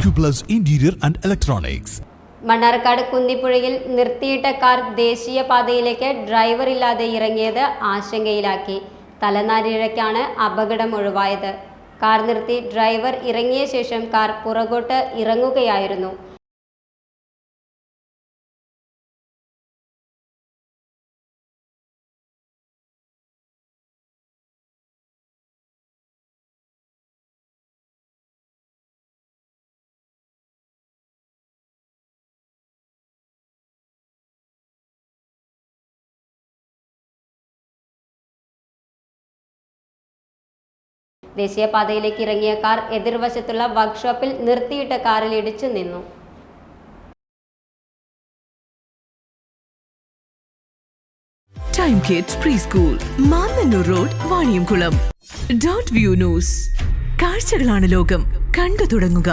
Acuplus Interior and Electronics. Mannarkkad കുന്നിപ്പുഴയിൽ നിർത്തിയിട്ട car ദേശീയപാതയിലേക്ക് driver ഇല്ലാതെ ഇറങ്ങിയത് ആശങ്കയിലാക്കി. തലനാരിഴയ്ക്കാണ് അപകടം ഒഴിവായത്. കാർ നിർത്തി ഡ്രൈവർ ഇറങ്ങിയ ശേഷം കാർ പുറകോട്ട് ഇറങ്ങുകയായിരുന്നു. ദേശീയപാതയിലേക്ക് ഇറങ്ങിയ കാർ എതിർവശത്തുള്ള വർക്ക്ഷോപ്പിൽ നിർത്തിയിട്ട കാറിൽ ഇടിച്ചു നിന്നു. Time kids pre school, Mannannur road, Vaniyamkulam. .View news. കാഴ്ചകളാണ് ലോകം, കണ്ടു തുടങ്ങുക.